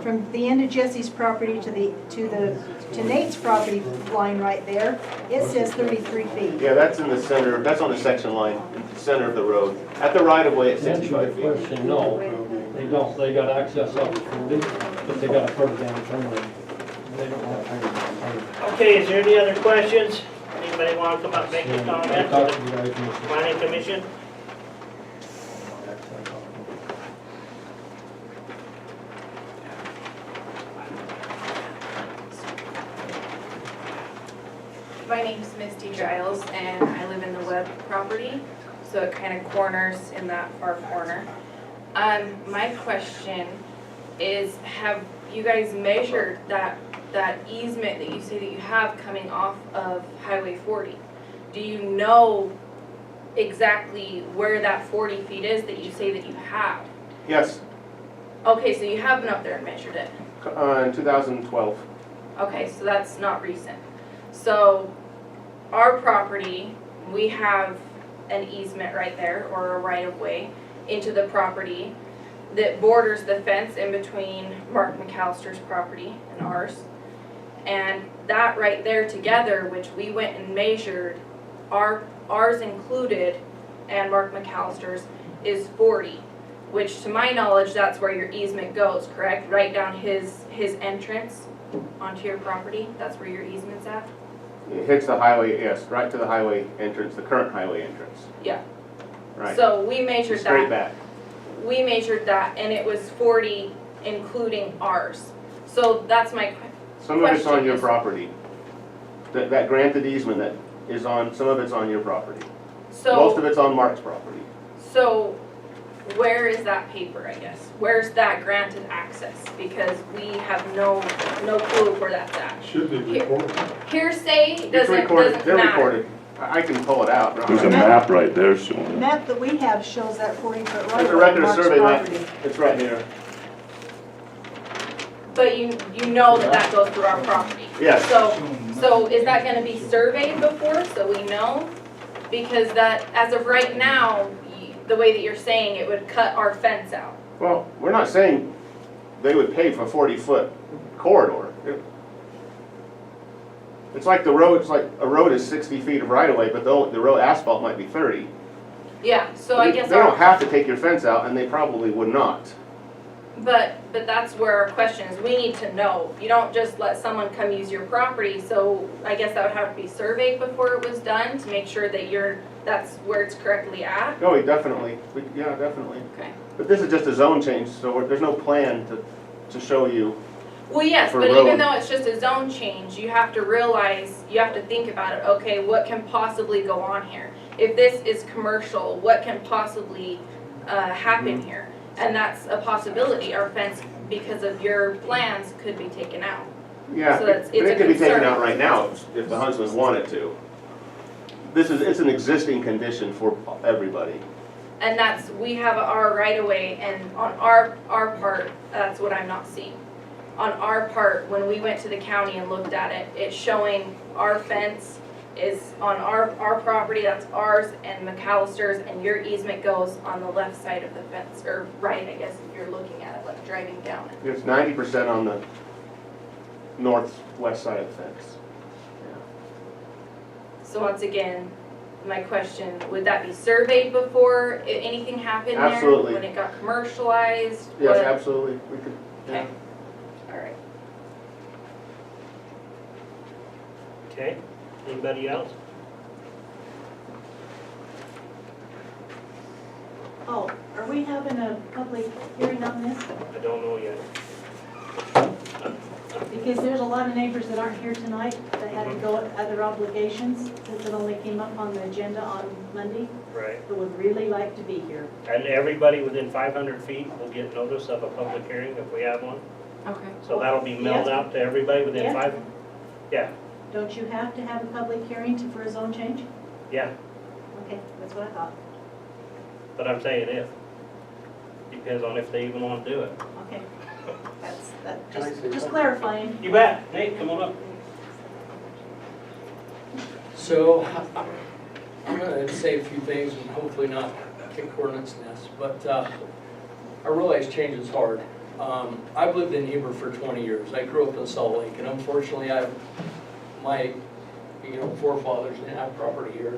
from the end of Jesse's property to Nate's property line right there, it says 33 feet. yeah, that's in the center, that's on the section line, in the center of the road. At the right of way, it's Answer 65 your feet. question, no, they don't, they got access up to 40, but they got a further down turn lane. They don't have to. Okay, is there any other questions? Anybody want to come up and make a I comment talked to to the you guys in the- planning commission? My name's Misty Giles, and I live in the Webb property, so it kind of corners in that far corner. My question is, have you guys measured that easement that you say that you have coming off of Highway 40? Do you know exactly where that 40 feet is that you say that you have? Yes, Okay, so you have been up there and measured it. in 2012. Okay, so that's not recent. So our property, we have an easement right there, or a right of way into the property that borders the fence in between Mark McAllister's property and ours. And that right there together, which we went and measured, ours included and Mark McAllister's is 40, which to my knowledge, that's where your easement goes, correct? Right down his entrance onto your property, that's where your easement's at? It hits the highway, yes, right to the highway entrance, the current highway entrance. Yeah. Right. So we measured Straight that, back. we measured that, and it was 40 including ours. So that's my Some of it's on your question is- property. That granted easement that is on, some of it's on your property. so. Most of it's on Mark's property. So where is that paper, I guess? Where's that granted access? Because we have no clue where that's at. Should be recorded. Hearsay It's doesn't recorded, they're matter. recorded. I can pull it out. there's a map right there showing The it. map that we have shows that 40-foot right There's a of way record on of Mark's survey map. property. It's right here. But you know that goes through our property. Yes. So is that gonna be surveyed before, so we know? because that, as of right now, the way that you're saying, it would cut our fence out. Well, we're not saying they would pay for a 40-foot corridor. It's like the road, it's like a road is 60 feet of right-of-way, but the road asphalt might be 30. Yeah, so I guess They don't have to take your fence out, and they probably would not. But that's where our question is, we need to know. You don't just let someone come use your property, so I guess that would have to be surveyed before it was done to make sure that that's where it's correctly at. No, definitely, yeah, definitely. Okay. But this is just a zone change, so there's no plan to show you. Well, yes, For but road. even though it's just a zone change, you have to realize, you have to think about it, okay, what can possibly go on here? If this is commercial, what can possibly happen here? And that's a possibility, our fence, because of your plans, could be taken out. Yeah, So but that's- it's a it could be taken concern. out right now if the Huntsman wanted to. It's an existing condition for everybody. And we have our right of way, and on our part, that's what I'm not seeing. On our part, when we went to the county and looked at it, it's showing our fence is on our property, that's ours, and McAllister's, and your easement goes on the left side of the fence, or right, I guess, if you're looking at it, like driving down it. It's 90% on the northwest side of the fence. So once again, my question, would that be surveyed before anything happened there? Absolutely. When it got commercialized? Yes, What- absolutely, we could, yeah. Okay, all right. Okay, anybody else? Oh, are we having a public hearing on this? I don't know yet. Because there's a lot of neighbors that aren't here tonight that had to go at other obligations since it only came up on the agenda on Monday, Right. that would really like to be here. And everybody within 500 feet will get notice of a public hearing if we have one. Okay. So that'll be mailed Yes. out to everybody within Yeah. 5, yeah, Don't you have to have a public hearing for a zone change? yeah, Okay, that's what I thought. but I'm saying if. Depends on if they even want to do it. Okay. Just clarifying. You bet. Nate, come on up. So, I'm gonna say a few things and hopefully not kick hornet's nest, but I realize change is hard. I've lived in Heber for 20 years. I grew up in Salt Lake, and unfortunately, my forefathers didn't have property here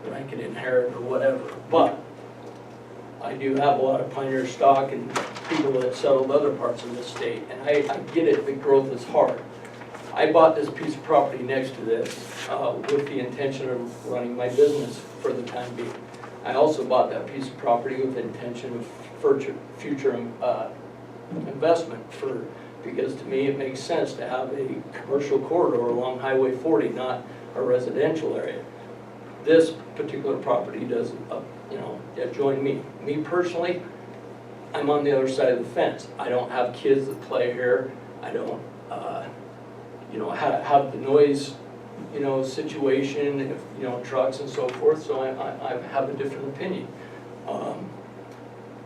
that I could inherit or whatever. But I do have a lot of pioneer stock and people that settled other parts of the state, and I get it, the growth is hard. I bought this piece of property next to this with the intention of running my business for the time being. I also bought that piece of property with the intention of future investment because to me it makes sense to have a commercial corridor along Highway 40, not a residential area. This particular property doesn't, join me. Me personally, I'm on the other side of the fence. I don't have kids that play here. I don't, have the noise, situation, if, trucks and so forth, so I have a different opinion.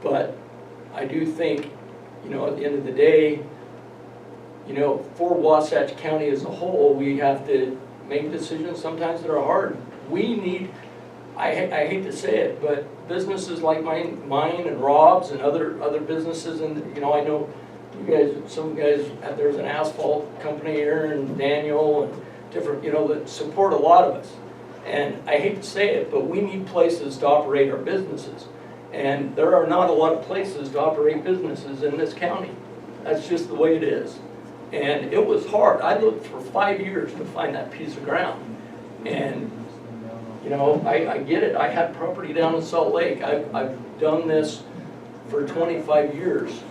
But I do think, at the end of the day, for Wasatch County as a whole, we have to make decisions sometimes that are hard. We need, I hate to say it, but businesses like mine and Rob's and other businesses, and I know you guys, some guys, there's an asphalt company here and Daniel and different, that support a lot of us. And I hate to say it, but we need places to operate our businesses. And there are not a lot of places to operate businesses in this county. That's just the way it is. And it was hard. I looked for 5 years to find that piece of ground. And, I get it. I had property down in Salt Lake. I've done this for 25 years.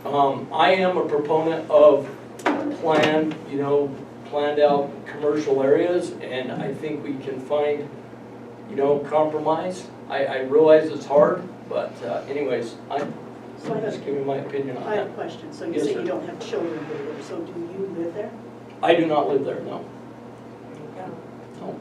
I am a proponent of planned out commercial areas, and I think we can find, compromise. I realize it's hard, but anyways, I'm So I just have, giving my opinion on I have a that. question. So you Yes, say sir. you don't have children that live, so do you live there? I do not live there, no. No.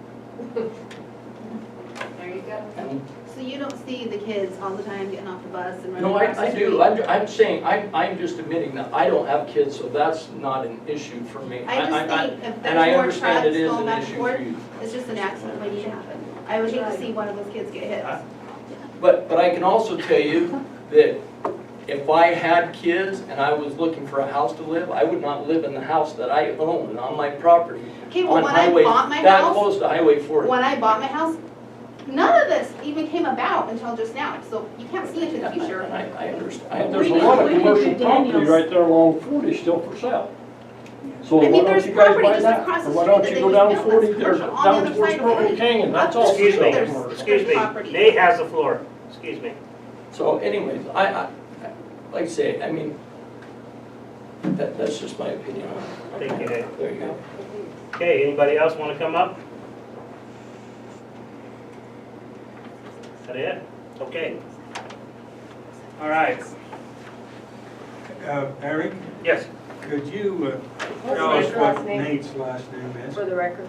There you go. And So you don't see the kids all the time getting off the bus and running no, across the I street? do. I'm saying, I'm just admitting that I don't have kids, so that's not an issue for me. I just think if and I there's more understand trucks it is going an back and issue forth, for you. it's just an accident waiting to happen. I would hate to see one of those kids get hit. But I can also tell you that if I had kids and I was looking for a house to live, I would not live in the house that I own on my property. Okay, well, On when I highway, bought my that house, close to Highway 40. when I bought my house, none of this even came about until just now, so you can't see into the future. And I understand. There's a We lot of did commercial property Daniels. right there along 40 still for sale. So I mean, why don't there's you guys property buy just that? across the Or why street don't that you they go just down built 40 that's or commercial on the down other towards side of Burger it. King and that's all for Excuse me, sale. excuse me, Property. Nate has the floor, excuse me. So anyways, I like I say, I mean, that's just my opinion on it. Thank you, Dave. There you go. Okay, anybody else want to come up? Is that it? Okay. All right, Eric, yes. could you What's tell us Nate's last what name? Nate's last name is? For the record.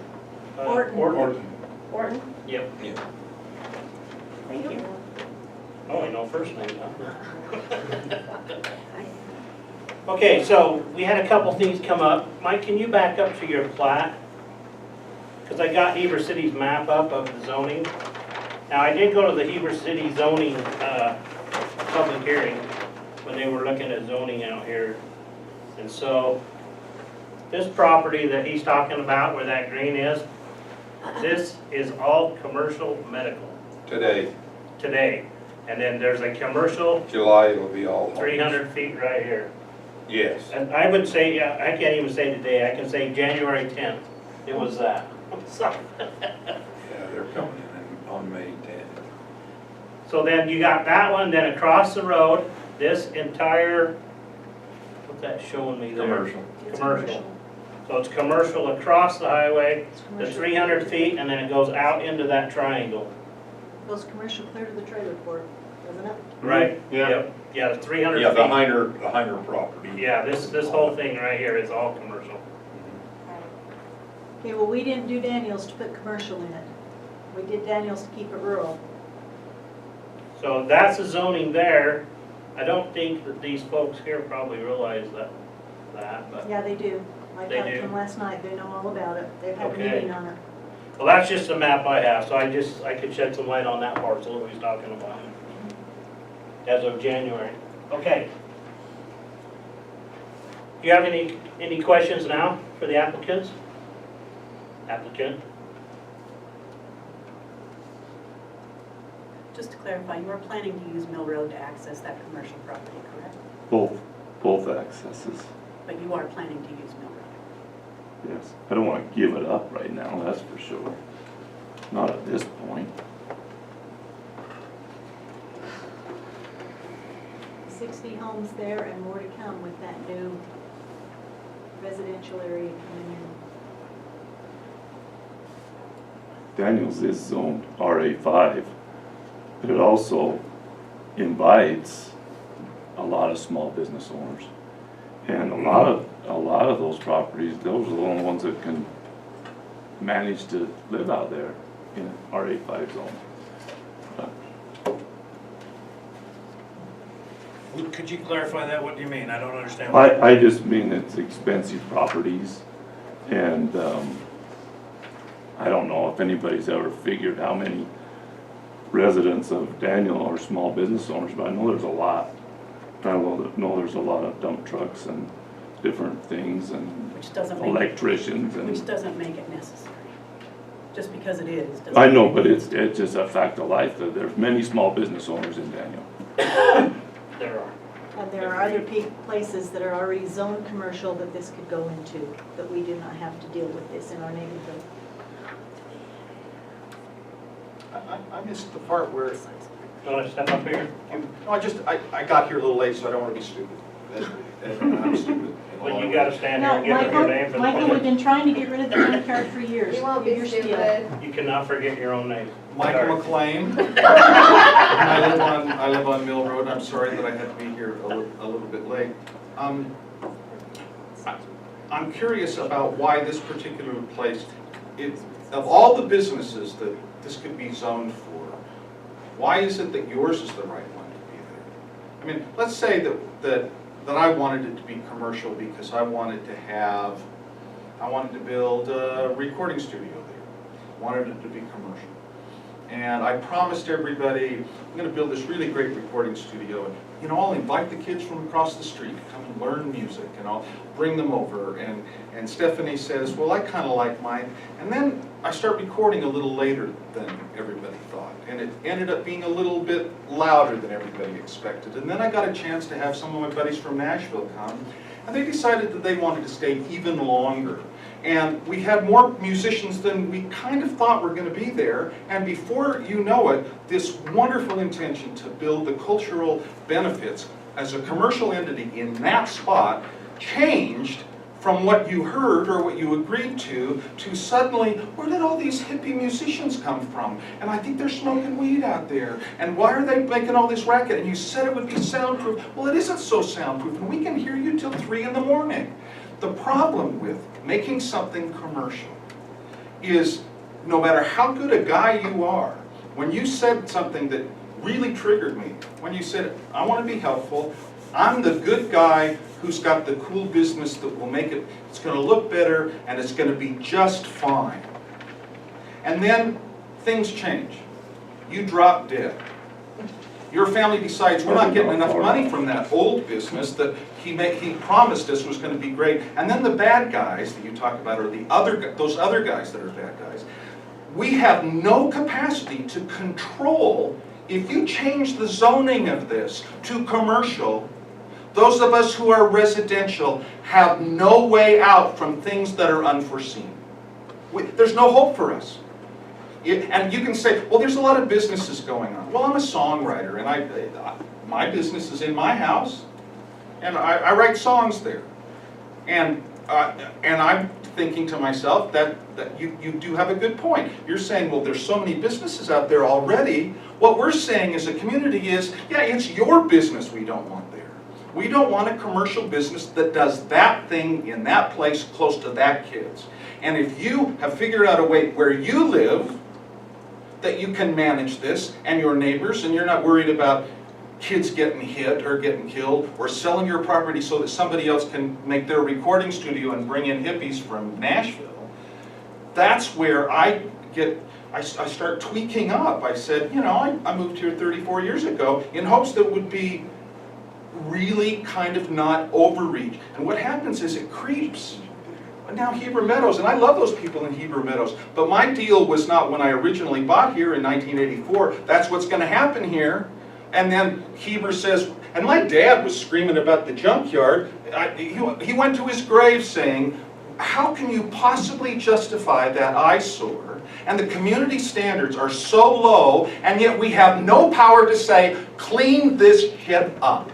Orton. Orton? Yep. Thank you. Oh, I know first name, huh? Okay, so we had a couple things come up. Mike, can you back up to your plat? Because I got Heber City's map up of the zoning. Now, I did go to the Heber City zoning public hearing when they were looking at zoning out here. And so, this property that he's talking about where that green is, this is all commercial medical Today, today. And then there's a commercial July, it'll be all homes. 300 feet right here. Yes. And I would say, yeah, I can't even say today, I can say January 10th, it was that. So Yeah, they're coming in on May 10th. so then you got that one, then across the road, this entire, what's that showing me there? Commercial. Commercial. So it's commercial across the highway, It's the commercial. 300 feet, and then it goes out into that triangle. Goes commercial clear to the trailer court, doesn't it? Right? Yeah. Yep. Yeah, the 300 feet. Yeah, the Heiner property. Yeah, this whole thing right here is all commercial. Okay, well, we didn't do Daniels to put commercial in it. We did Daniels to keep it rural. So that's the zoning there. I don't think that these folks here probably realize that, but, Yeah, they do. I They talked to do? them last night, they know all about it. They've had a Okay. meeting on it. well, that's just the map I have, so I could shed some light on that parcel that he's talking about. As of January. Okay. Do you have any questions now for the applicants? Applicant? Just to clarify, you are planning to use Mill Road to access that commercial property, correct? Both accesses, But you are planning to use Mill Road. yes. I don't want to give it up right now, that's for sure. Not at this point. 60 homes there and more to come with that new residential area coming in. Daniels is zoned RA5, but it also invites a lot of small business owners. And a lot of those properties, those are the only ones that can manage to live out there in an RA5 zone. Could you clarify that? What do you mean? I don't understand. I just mean it's expensive properties, and I don't know if anybody's ever figured how many residents of Daniel are small business owners, but I know there's a lot. I know there's a lot of dump trucks and different things and Which doesn't make it, electricians which and, doesn't make it necessary. Just because it is. doesn't I know, make but it it's just a fact of life that there's many small business owners in Daniel. There are. And there are other places that are already zoned commercial that this could go into, that we do not have to deal with this in our neighborhood. I missed the part where, You want to step up here? I got here a little late, so I don't want to be stupid. And I'm stupid. in a lot Well, of you got to ways. stand here No, and give them your name for Michael, we've the been trying to get rid of the green card for years. You won't Give be your spiel. stupid. You cannot forget your own name. Michael Sorry. McLean. I live on Mill Road. I'm sorry that I had to be here a little bit late. I'm curious about why this particular place, of all the businesses that this could be zoned for, why is it that yours is the right one to be there? I mean, let's say that I wanted it to be commercial because I wanted to build a recording studio there. Wanted it to be commercial. And I promised everybody, I'm gonna build this really great recording studio, and, you know, I'll invite the kids from across the street to come and learn music, and I'll bring them over. And Stephanie says, well, I kinda like mine. And then I start recording a little later than everybody thought, and it ended up being a little bit louder than everybody expected. And then I got a chance to have some of my buddies from Nashville come, and they decided that they wanted to stay even longer. And we had more musicians than we kind of thought were going to be there. And before you know it, this wonderful intention to build the cultural benefits as a commercial entity in that spot changed from what you heard or what you agreed to suddenly, where did all these hippie musicians come from? And I think they're smoking weed out there. And why are they making all this racket? And you said it would be soundproof. Well, it isn't so soundproof, and we can hear you till 3 in the morning. The problem with making something commercial is no matter how good a guy you are, when you said something that really triggered me, when you said, I want to be helpful, I'm the good guy who's got the cool business that will make it, it's going to look better and it's going to be just fine. And then things change. You drop dead. Your family decides we're not getting enough money from that old business that he promised us was going to be great. And then the bad guys that you talk about are those other guys that are bad guys. We have no capacity to control. If you change the zoning of this to commercial, those of us who are residential have no way out from things that are unforeseen. There's no hope for us. And you can say, well, there's a lot of businesses going on. Well, I'm a songwriter, and my business is in my house, and I write songs there. And I'm thinking to myself that you do have a good point. You're saying, well, there's so many businesses out there already. What we're saying as a community is, yeah, it's your business we don't want there. We don't want a commercial business that does that thing in that place close to that kids. And if you have figured out a way where you live that you can manage this and your neighbors, and you're not worried about kids getting hit or getting killed or selling your property so that somebody else can make their recording studio and bring in hippies from Nashville, that's where I start tweaking up. I said, you know, I moved here 34 years ago in hopes that it would be really kind of not overreach. And what happens is it creeps. Now Heber Meadows, and I love those people in Heber Meadows, but my deal was not when I originally bought here in 1984, that's what's going to happen here. And then Heber says, and my dad was screaming about the junkyard. He went to his grave saying, how can you possibly justify that eyesore? And the community standards are so low, and yet we have no power to say, clean this shit up.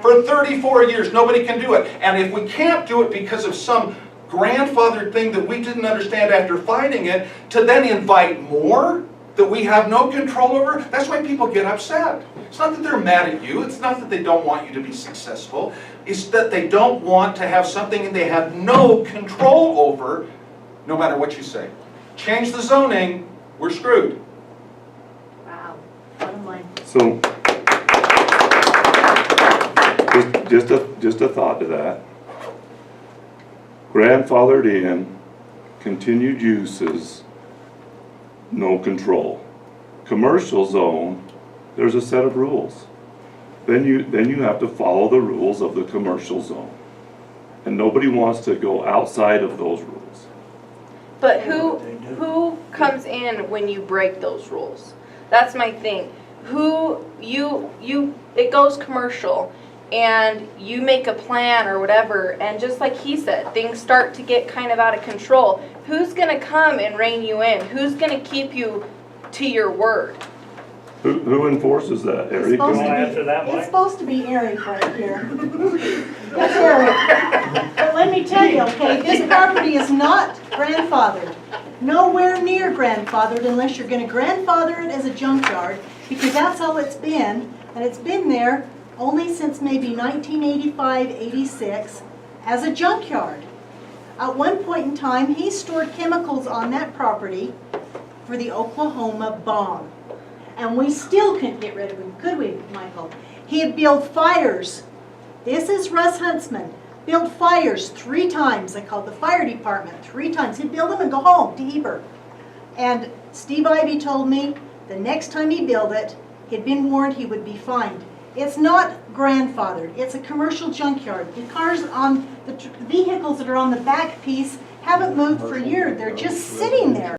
For 34 years, nobody can do it. And if we can't do it because of some grandfathered thing that we didn't understand after fighting it, to then invite more that we have no control over, that's why people get upset. It's not that they're mad at you. It's not that they don't want you to be successful. It's that they don't want to have something they have no control over, no matter what you say. Change the zoning, we're screwed. Wow, bottom line. So, just a thought to that. Grandfathered in, continued uses, no control. Commercial zone, there's a set of rules. Then you have to follow the rules of the commercial zone. And nobody wants to go outside of those rules. But who comes in when you break those rules? That's my thing. It goes commercial, and you make a plan or whatever, and just like he said, things start to get kind of out of control. Who's gonna come and rein you in? Who's gonna keep you to your word? Who enforces that, Eric? Can I answer that, It's Mike? supposed to be Eric right here. That's Eric. But let me tell you, okay, this property is not grandfathered. Nowhere near grandfathered unless you're gonna grandfather it as a junkyard, because that's all it's been, and it's been there only since maybe 1985, 86, as a junkyard. At one point in time, he stored chemicals on that property for the Oklahoma bomb. And we still couldn't get rid of him, could we, Michael? He had built fires. This is Russ Huntsman. Built fires 3 times. I called the fire department 3 times. He'd build them and go home to Heber. And Steve Ivy told me the next time he built it, he'd been warned he would be fined. It's not grandfathered, it's a commercial junkyard. The cars on, the vehicles that are on the back piece haven't moved for years, they're just sitting there.